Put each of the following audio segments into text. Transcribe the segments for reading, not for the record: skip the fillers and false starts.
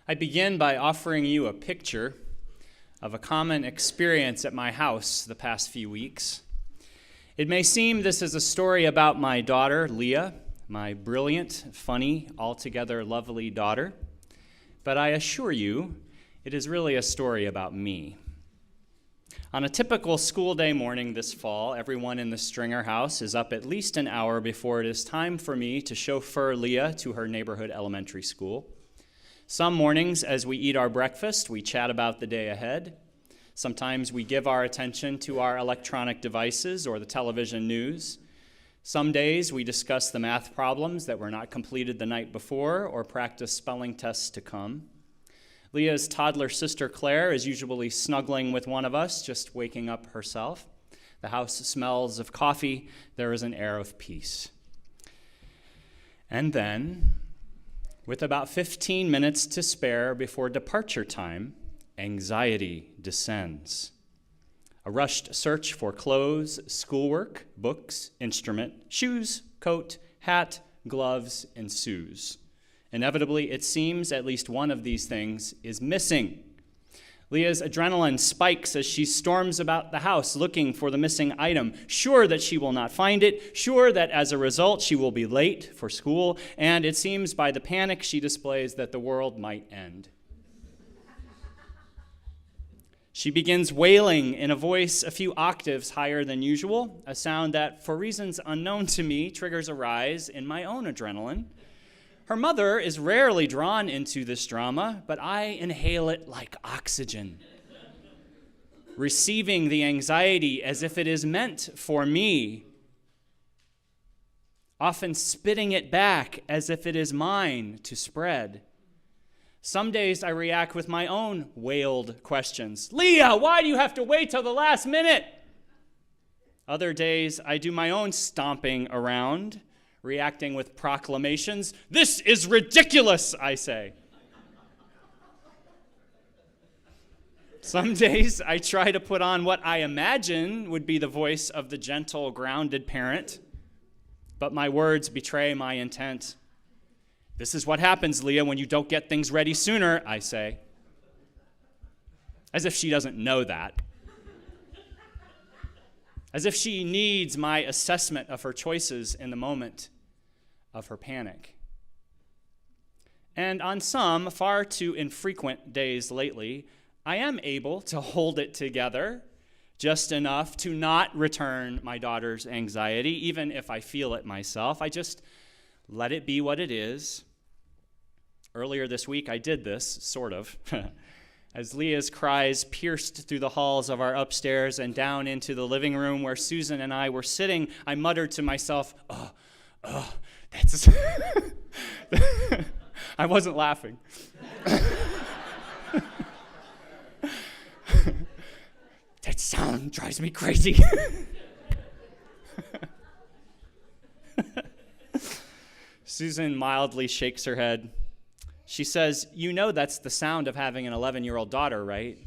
I begin by offering you a picture of a common experience at my house the past few weeks. It may seem this is a story about my daughter, Leah, my brilliant, funny, altogether lovely daughter, but I assure you, it is really a story about me. On a typical school day morning this fall, everyone in the Stringer house is up at least an hour before it is time for me to chauffeur Leah to her neighborhood elementary school. Some mornings, as we eat our breakfast, we chat about the day ahead. Sometimes we give our attention to our electronic devices or the television news. Some days we discuss the math problems that were not completed the night before or practice spelling tests to come. Leah's toddler sister Claire is usually snuggling with one of us, just waking up herself. The house smells of coffee. There is an air of peace. And then, with about 15 minutes to spare before departure time, anxiety descends. A rushed search for clothes, schoolwork, books, instrument, shoes, coat, hat, gloves ensues. Inevitably, it seems at least one of these things is missing. Leah's adrenaline spikes as she storms about the house looking for the missing item, sure that she will not find it, sure that as a result she will be late for school, and it seems by the panic she displays that the world might end. She begins wailing in a voice a few octaves higher than usual, a sound that, for reasons unknown to me, triggers a rise in my own adrenaline. Her mother is rarely drawn into this drama, but I inhale it like oxygen, receiving the anxiety as if it is meant for me, often spitting it back as if it is mine to spread. Some days I react with my own wailed questions. Leah, why do you have to wait till the last minute? Other days I do my own stomping around, reacting with proclamations. This is ridiculous, I say. Some days I try to put on what I imagine would be the voice of the gentle, grounded parent, but my words betray my intent. This is what happens, Leah, when you don't get things ready sooner, I say. As if she doesn't know that. As if she needs my assessment of her choices in the moment of her panic. And on some far too infrequent days lately, I am able to hold it together just enough to not return my daughter's anxiety, even if I feel it myself. I just let it be what it is. Earlier this week, I did this, sort of. As Leah's cries pierced through the halls of our upstairs and down into the living room where Susan and I were sitting, I muttered to myself, that's... I wasn't laughing. That sound drives me crazy. Susan mildly shakes her head. She says, "You know that's the sound of having an 11-year-old daughter, right?"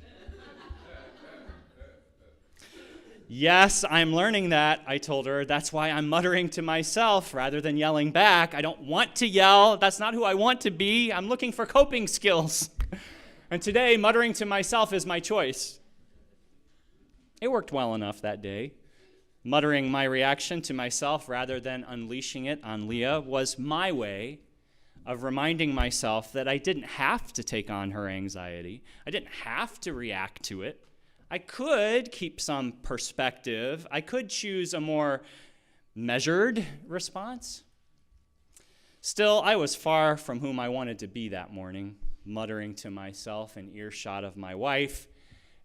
Yes, I'm learning that, I told her. That's why I'm muttering to myself rather than yelling back. I don't want to yell. That's not who I want to be. I'm looking for coping skills. And today, muttering to myself is my choice. It worked well enough that day. Muttering my reaction to myself rather than unleashing it on Leah was my way of reminding myself that I didn't have to take on her anxiety. I didn't have to react to it. I could keep some perspective. I could choose a more measured response. Still, I was far from whom I wanted to be that morning, muttering to myself in earshot of my wife.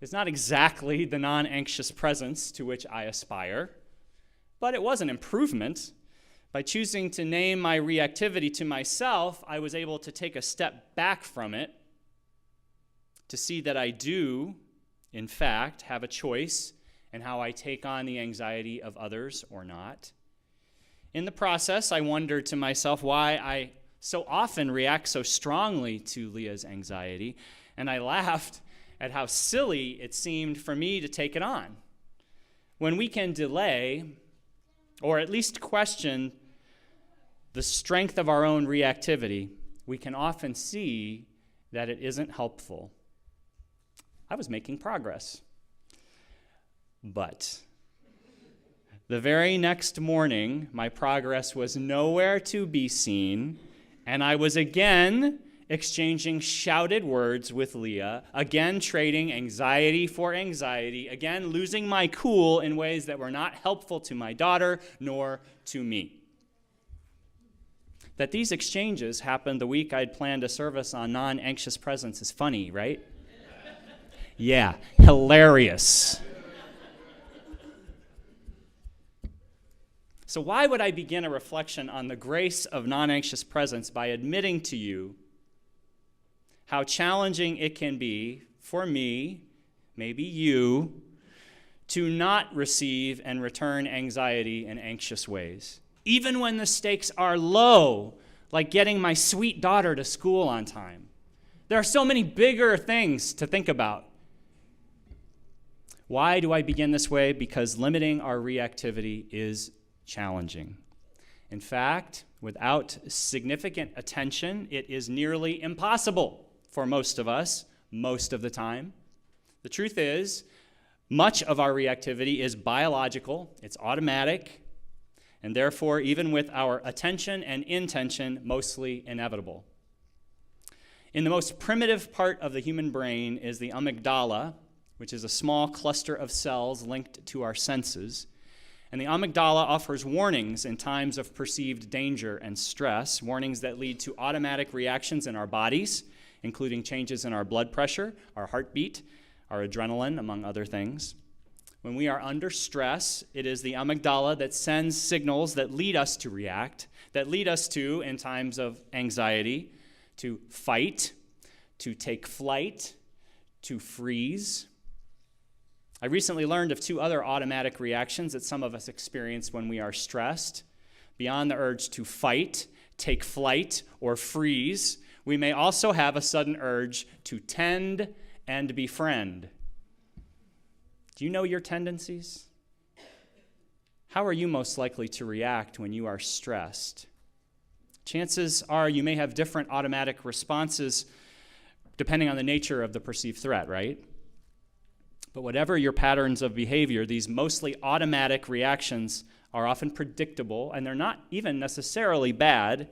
It's not exactly the non-anxious presence to which I aspire, but it was an improvement. By choosing to name my reactivity to myself, I was able to take a step back from it to see that I do, in fact, have a choice in how I take on the anxiety of others or not. In the process, I wondered to myself why I so often react so strongly to Leah's anxiety, and I laughed at how silly it seemed for me to take it on. When we can delay, or at least question, the strength of our own reactivity, we can often see that it isn't helpful. I was making progress. But the very next morning, my progress was nowhere to be seen, and I was again exchanging shouted words with Leah, again trading anxiety for anxiety, again losing my cool in ways that were not helpful to my daughter nor to me. That these exchanges happened the week I'd planned a service on non-anxious presence is funny, right? Yeah, hilarious. So why would I begin a reflection on the grace of non-anxious presence by admitting to you how challenging it can be for me, maybe you, to not receive and return anxiety in anxious ways, even when the stakes are low, like getting my sweet daughter to school on time? There are so many bigger things to think about. Why do I begin this way? Because limiting our reactivity is challenging. In fact, without significant attention, it is nearly impossible for most of us, most of the time. The truth is, much of our reactivity is biological, it's automatic, and therefore, even with our attention and intention, mostly inevitable. In the most primitive part of the human brain is the amygdala, which is a small cluster of cells linked to our senses. And the amygdala offers warnings in times of perceived danger and stress, warnings that lead to automatic reactions in our bodies, including changes in our blood pressure, our heartbeat, our adrenaline, among other things. When we are under stress, it is the amygdala that sends signals that lead us to react, that lead us to, in times of anxiety, to fight, to take flight, to freeze. I recently learned of 2 other automatic reactions that some of us experience when we are stressed. Beyond the urge to fight, take flight, or freeze, we may also have a sudden urge to tend and befriend. Do you know your tendencies? How are you most likely to react when you are stressed? Chances are you may have different automatic responses depending on the nature of the perceived threat, right? But whatever your patterns of behavior, these mostly automatic reactions are often predictable, and they're not even necessarily bad.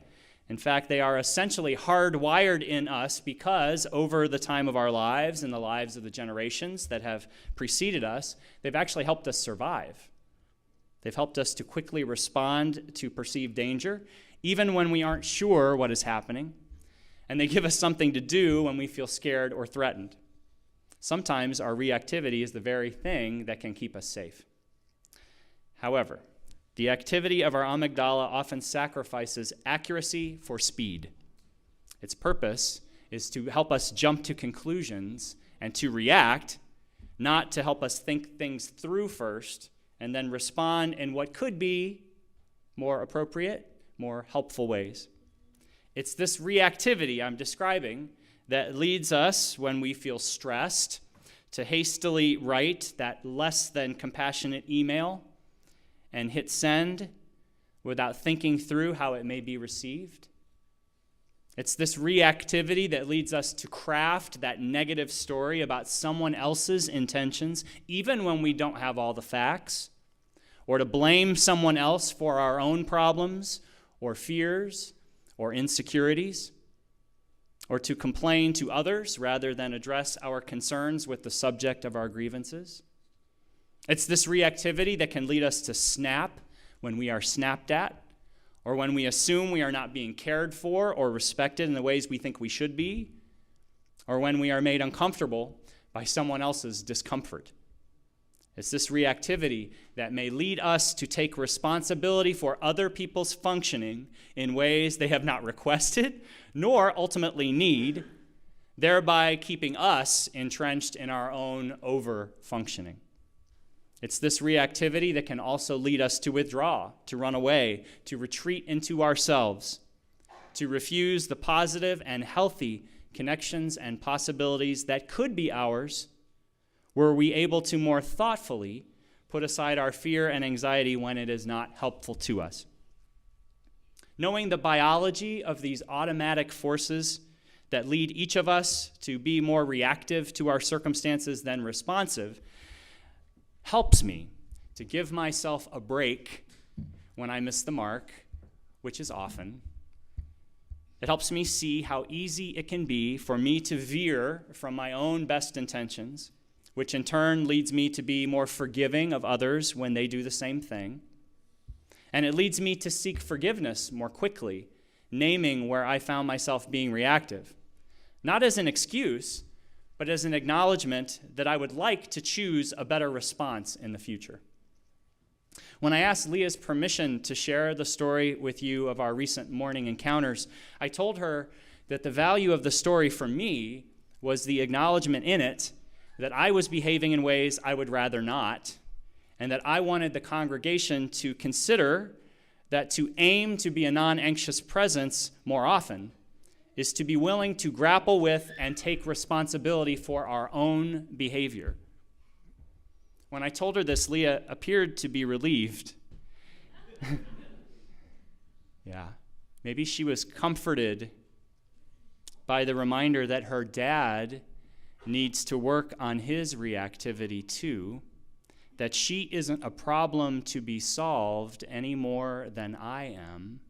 In fact, they are essentially hardwired in us because over the time of our lives and the lives of the generations that have preceded us, they've actually helped us survive. They've helped us to quickly respond to perceived danger, even when we aren't sure what is happening, and they give us something to do when we feel scared or threatened. Sometimes our reactivity is the very thing that can keep us safe. However, the activity of our amygdala often sacrifices accuracy for speed. Its purpose is to help us jump to conclusions and to react, not to help us think things through first and then respond in what could be more appropriate, more helpful ways. It's this reactivity I'm describing that leads us, when we feel stressed, to hastily write that less than compassionate email and hit send without thinking through how it may be received. It's this reactivity that leads us to craft that negative story about someone else's intentions, even when we don't have all the facts, or to blame someone else for our own problems or fears or insecurities, or to complain to others rather than address our concerns with the subject of our grievances. It's this reactivity that can lead us to snap when we are snapped at, or when we assume we are not being cared for or respected in the ways we think we should be, or when we are made uncomfortable by someone else's discomfort. It's this reactivity that may lead us to take responsibility for other people's functioning in ways they have not requested nor ultimately need, thereby keeping us entrenched in our own over-functioning. It's this reactivity that can also lead us to withdraw, to run away, to retreat into ourselves, to refuse the positive and healthy connections and possibilities that could be ours were we able to more thoughtfully put aside our fear and anxiety when it is not helpful to us. Knowing the biology of these automatic forces that lead each of us to be more reactive to our circumstances than responsive helps me to give myself a break when I miss the mark, which is often. It helps me see how easy it can be for me to veer from my own best intentions, which in turn leads me to be more forgiving of others when they do the same thing. And it leads me to seek forgiveness more quickly, naming where I found myself being reactive. Not as an excuse, but as an acknowledgement that I would like to choose a better response in the future. When I asked Leah's permission to share the story with you of our recent morning encounters, I told her that the value of the story for me was the acknowledgement in it that I was behaving in ways I would rather not, and that I wanted the congregation to consider that to aim to be a non-anxious presence more often is to be willing to grapple with and take responsibility for our own behavior. When I told her this, Leah appeared to be relieved. Yeah, maybe she was comforted by the reminder that her dad needs to work on his reactivity too, that she isn't a problem to be solved any more than I am.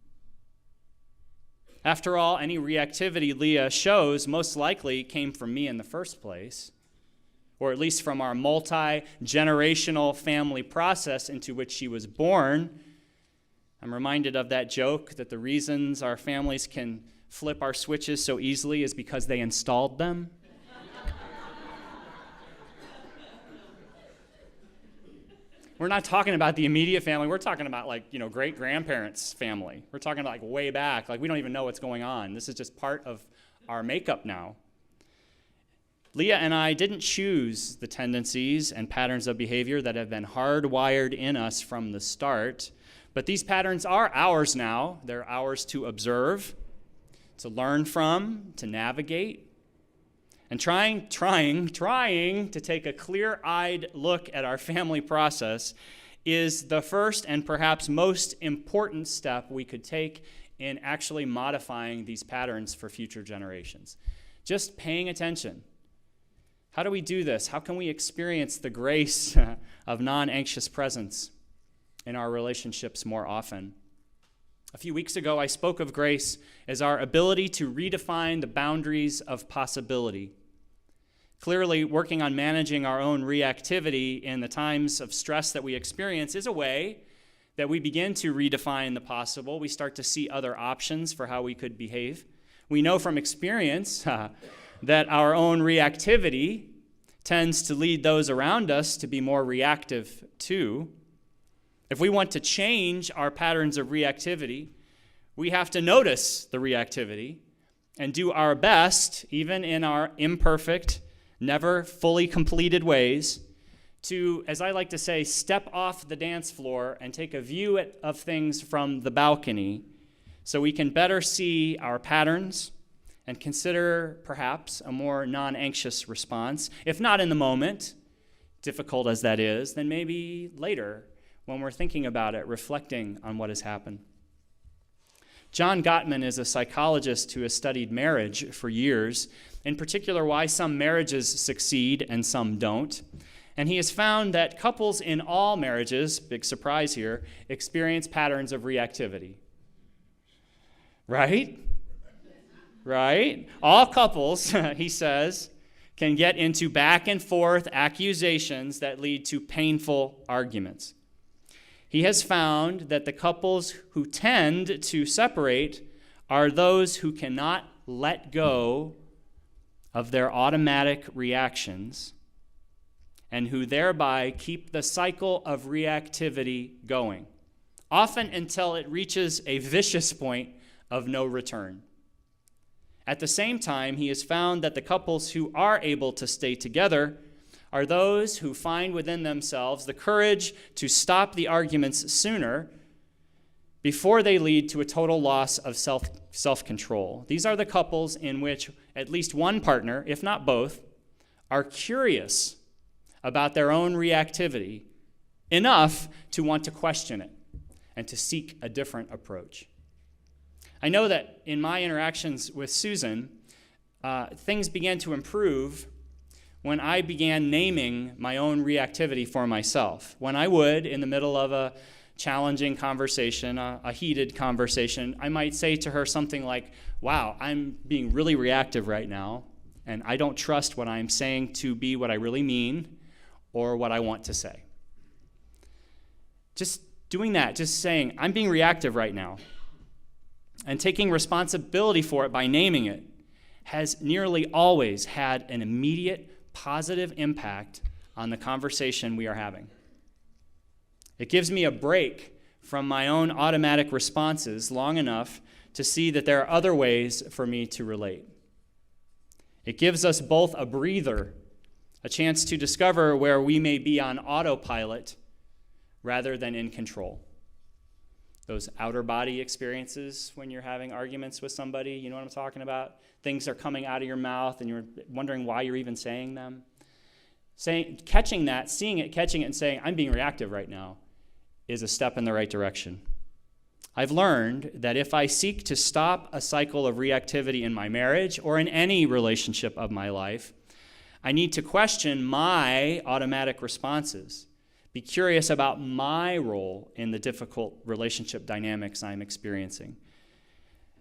After all, any reactivity Leah shows most likely came from me in the first place, or at least from our multi-generational family process into which she was born. I'm reminded of that joke that the reasons our families can flip our switches so easily is because they installed them. We're not talking about the immediate family. We're talking about great-grandparents' family. We're talking about way back. We don't even know what's going on. This is just part of our makeup now. Leah and I didn't choose the tendencies and patterns of behavior that have been hardwired in us from the start, but these patterns are ours now. They're ours to observe, to learn from, to navigate. And trying to take a clear-eyed look at our family process is the first and perhaps most important step we could take in actually modifying these patterns for future generations. Just paying attention. How do we do this? How can we experience the grace of non-anxious presence in our relationships more often? A few weeks ago, I spoke of grace as our ability to redefine the boundaries of possibility. Clearly, working on managing our own reactivity in the times of stress that we experience is a way that we begin to redefine the possible. We start to see other options for how we could behave. We know from experience that our own reactivity tends to lead those around us to be more reactive too. If we want to change our patterns of reactivity, we have to notice the reactivity and do our best, even in our imperfect, never fully completed ways, to, as I like to say, step off the dance floor and take a view of things from the balcony so we can better see our patterns and consider perhaps a more non-anxious response. If not in the moment, difficult as that is, then maybe later when we're thinking about it, reflecting on what has happened. John Gottman is a psychologist who has studied marriage for years, in particular why some marriages succeed and some don't. And he has found that couples in all marriages, big surprise here, experience patterns of reactivity. Right? Right? All couples, he says, can get into back and forth accusations that lead to painful arguments. He has found that the couples who tend to separate are those who cannot let go of their automatic reactions and who thereby keep the cycle of reactivity going, often until it reaches a vicious point of no return. At the same time, he has found that the couples who are able to stay together are those who find within themselves the courage to stop the arguments sooner before they lead to a total loss of self-control. These are the couples in which at least one partner, if not both, are curious about their own reactivity enough to want to question it and to seek a different approach. I know that in my interactions with Susan, things began to improve when I began naming my own reactivity for myself. When I would, in the middle of a challenging conversation, a heated conversation, I might say to her something like, wow, I'm being really reactive right now, and I don't trust what I'm saying to be what I really mean or what I want to say. Just doing that, just saying, I'm being reactive right now, and taking responsibility for it by naming it has nearly always had an immediate positive impact on the conversation we are having. It gives me a break from my own automatic responses long enough to see that there are other ways for me to relate. It gives us both a breather, a chance to discover where we may be on autopilot rather than in control. Those outer body experiences when you're having arguments with somebody, you know what I'm talking about? Things are coming out of your mouth and you're wondering why you're even saying them. Catching that, seeing it, catching it, and saying, I'm being reactive right now, is a step in the right direction. I've learned that if I seek to stop a cycle of reactivity in my marriage or in any relationship of my life, I need to question my automatic responses. Be curious about my role in the difficult relationship dynamics I'm experiencing.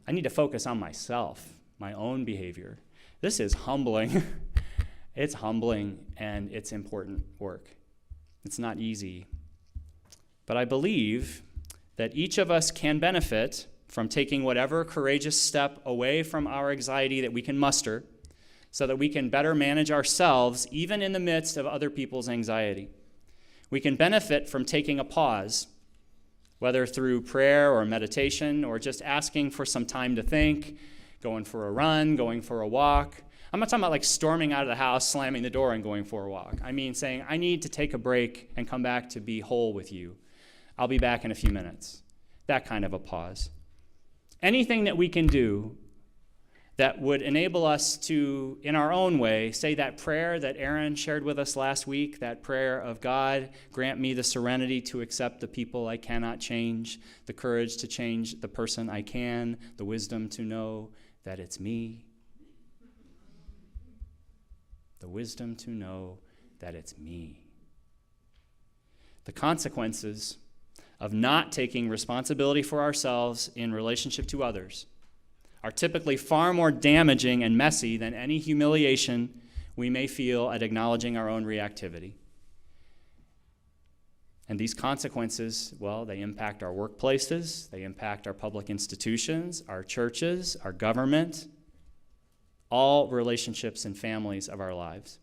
I need to focus on myself, my own behavior. This is humbling. It's humbling, and it's important work. It's not easy. But I believe that each of us can benefit from taking whatever courageous step away from our anxiety that we can muster so that we can better manage ourselves even in the midst of other people's anxiety. We can benefit from taking a pause, whether through prayer or meditation or just asking for some time to think, going for a run, going for a walk. I'm not talking about like storming out of the house, slamming the door, and going for a walk. I mean saying, I need to take a break and come back to be whole with you. I'll be back in a few minutes. That kind of a pause. Anything that we can do that would enable us to, in our own way, say that prayer that Aaron shared with us last week, that prayer of God, grant me the serenity to accept the people I cannot change, the courage to change the person I can, the wisdom to know that it's me. The wisdom to know that it's me. The consequences of not taking responsibility for ourselves in relationship to others are typically far more damaging and messy than any humiliation we may feel at acknowledging our own reactivity. And these consequences, well, they impact our workplaces, they impact our public institutions, our churches, our government, all relationships and families of our lives.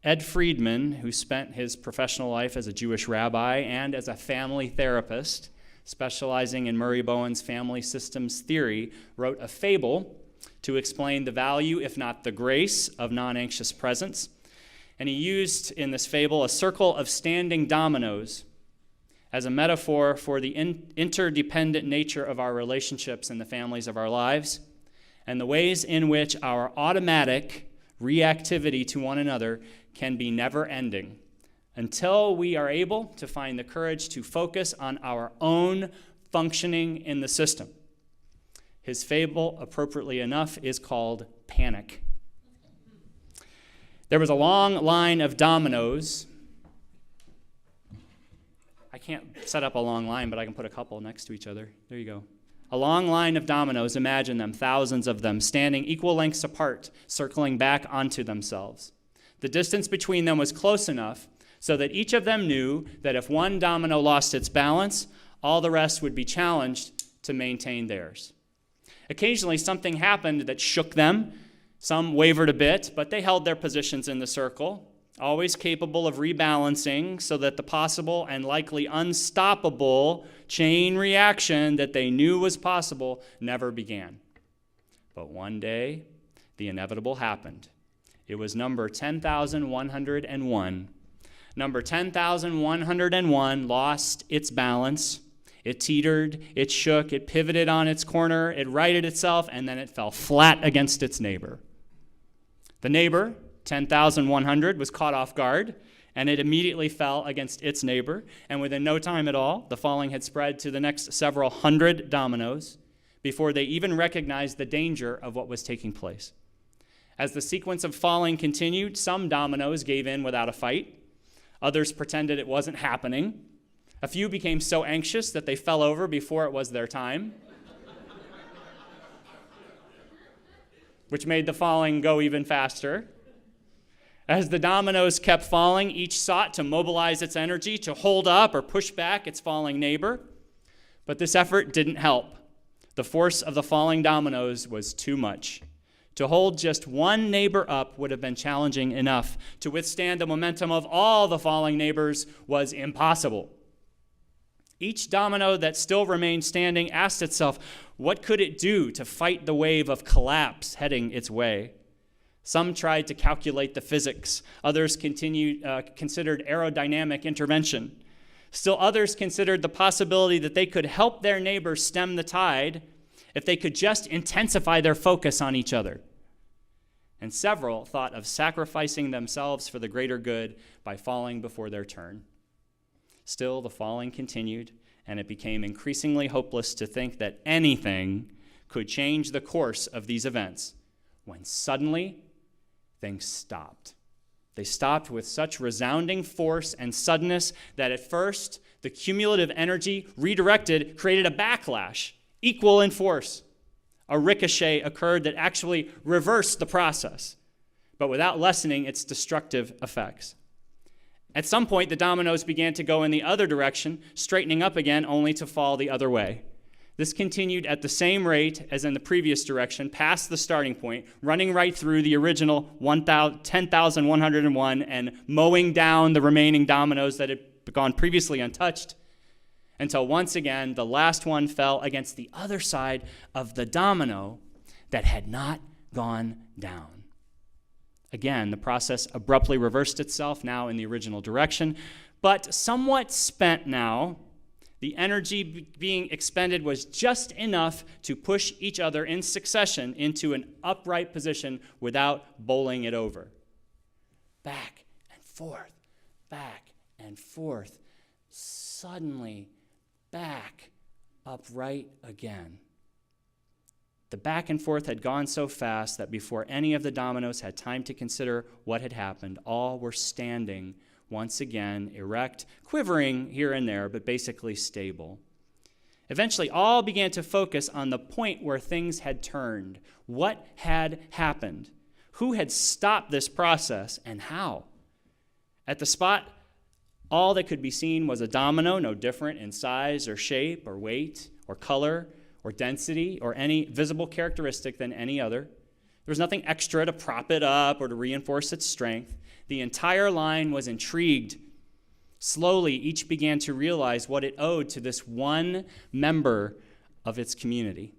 Ed Friedman, who spent his professional life as a Jewish rabbi and as a family therapist, specializing in Murray Bowen's family systems theory, wrote a fable to explain the value, if not the grace, of non-anxious presence. And he used in this fable a circle of standing dominoes as a metaphor for the interdependent nature of our relationships and the families of our lives, and the ways in which our automatic reactivity to one another can be never-ending until we are able to find the courage to focus on our own functioning in the system. His fable, appropriately enough, is called Panic. There was a long line of dominoes. I can't set up a long line, but I can put a couple next to each other. There you go. A long line of dominoes, imagine them, thousands of them, standing equal lengths apart, circling back onto themselves. The distance between them was close enough so that each of them knew that if one domino lost its balance, all the rest would be challenged to maintain theirs. Occasionally, something happened that shook them. Some wavered a bit, but they held their positions in the circle, always capable of rebalancing so that the possible and likely unstoppable chain reaction that they knew was possible never began. But one day, the inevitable happened. It was number 10,101. Number 10,101 lost its balance. It teetered, it shook, it pivoted on its corner, it righted itself, and then it fell flat against its neighbor. The neighbor, 10,100, was caught off guard, and it immediately fell against its neighbor. And within no time at all, the falling had spread to the next several hundred dominoes, before they even recognized the danger of what was taking place. As the sequence of falling continued, some dominoes gave in without a fight. Others pretended it wasn't happening. A few became so anxious that they fell over before it was their time, which made the falling go even faster. As the dominoes kept falling, each sought to mobilize its energy to hold up or push back its falling neighbor. But this effort didn't help. The force of the falling dominoes was too much. To hold just one neighbor up would have been challenging enough. To withstand the momentum of all the falling neighbors was impossible. Each domino that still remained standing asked itself, what could it do to fight the wave of collapse heading its way? Some tried to calculate the physics. Others considered aerodynamic intervention. Still others considered the possibility that they could help their neighbors stem the tide if they could just intensify their focus on each other. And several thought of sacrificing themselves for the greater good by falling before their turn. Still, the falling continued, and it became increasingly hopeless to think that anything could change the course of these events, when suddenly things stopped. They stopped with such resounding force and suddenness that at first the cumulative energy redirected created a backlash, equal in force. A ricochet occurred that actually reversed the process, but without lessening its destructive effects. At some point, the dominoes began to go in the other direction, straightening up again only to fall the other way. This continued at the same rate as in the previous direction, past the starting point, running right through the original 10,101 and mowing down the remaining dominoes that had gone previously untouched, until once again the last one fell against the other side of the domino that had not gone down. Again, the process abruptly reversed itself, now in the original direction, but somewhat spent now. The energy being expended was just enough to push each other in succession into an upright position without bowling it over. Back and forth, back and forth. Suddenly, back, upright again. The back and forth had gone so fast that before any of the dominoes had time to consider what had happened, all were standing once again, erect, quivering here and there, but basically stable. Eventually, all began to focus on the point where things had turned. What had happened? Who had stopped this process, and how? At the spot, all that could be seen was a domino, no different in size or shape or weight or color or density or any visible characteristic than any other. There was nothing extra to prop it up or to reinforce its strength. The entire line was intrigued. Slowly, each began to realize what it owed to this one member of its community.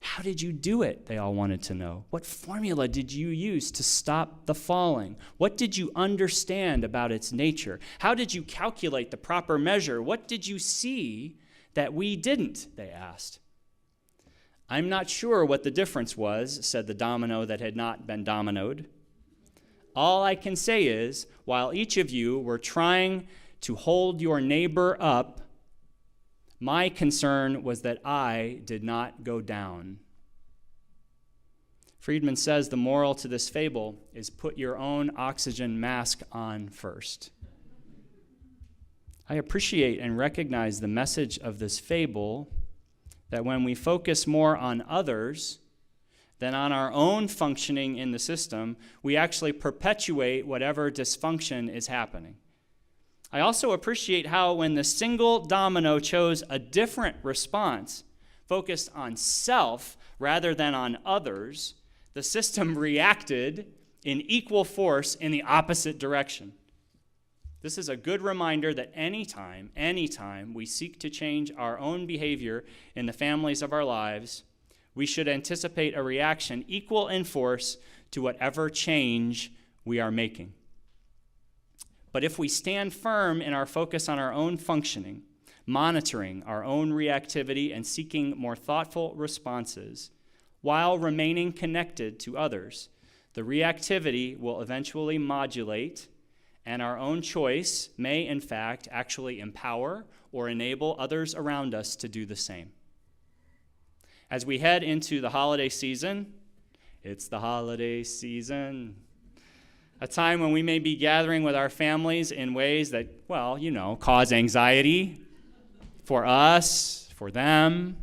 How did you do it? They all wanted to know. What formula did you use to stop the falling? What did you understand about its nature? How did you calculate the proper measure? What did you see that we didn't? They asked. I'm not sure what the difference was, said the domino that had not been dominoed. All I can say is, while each of you were trying to hold your neighbor up, my concern was that I did not go down. Friedman says the moral to this fable is put your own oxygen mask on first. I appreciate and recognize the message of this fable that when we focus more on others than on our own functioning in the system, we actually perpetuate whatever dysfunction is happening. I also appreciate how when the single domino chose a different response, focused on self rather than on others, the system reacted in equal force in the opposite direction. This is a good reminder that anytime we seek to change our own behavior in the families of our lives, we should anticipate a reaction equal in force to whatever change we are making. But if we stand firm in our focus on our own functioning, monitoring our own reactivity and seeking more thoughtful responses, while remaining connected to others, the reactivity will eventually modulate, and our own choice may, in fact, actually empower or enable others around us to do the same. As we head into the holiday season, it's the holiday season, a time when we may be gathering with our families in ways that, well, cause anxiety for us, for them,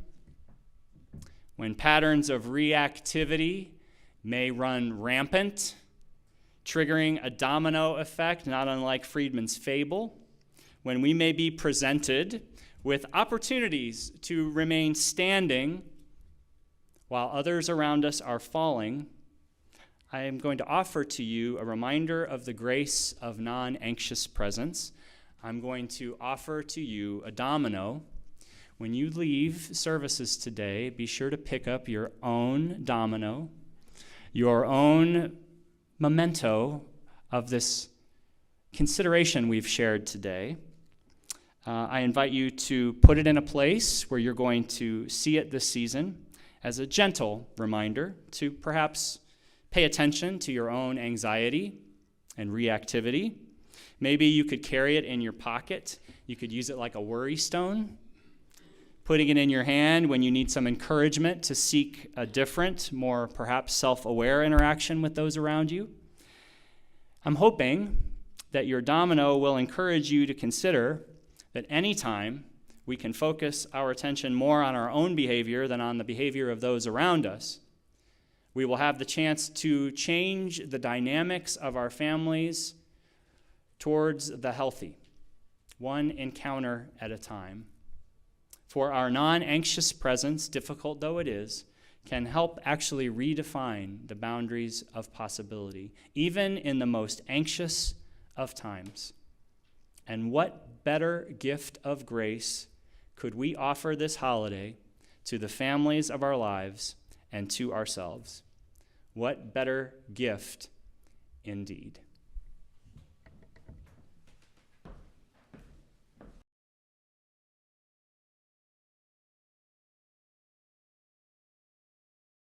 when patterns of reactivity may run rampant, triggering a domino effect not unlike Friedman's fable, when we may be presented with opportunities to remain standing while others around us are falling, I am going to offer to you a reminder of the grace of non-anxious presence. I'm going to offer to you a domino. When you leave services today, be sure to pick up your own domino, your own memento of this consideration we've shared today. I invite you to put it in a place where you're going to see it this season as a gentle reminder to perhaps pay attention to your own anxiety and reactivity. Maybe you could carry it in your pocket. You could use it like a worry stone, putting it in your hand when you need some encouragement to seek a different, more perhaps self-aware interaction with those around you. I'm hoping that your domino will encourage you to consider that anytime we can focus our attention more on our own behavior than on the behavior of those around us, we will have the chance to change the dynamics of our families towards the healthy, one encounter at a time. For our non-anxious presence, difficult though it is, can help actually redefine the boundaries of possibility, even in the most anxious of times. And what better gift of grace could we offer this holiday to the families of our lives and to ourselves? What better gift indeed?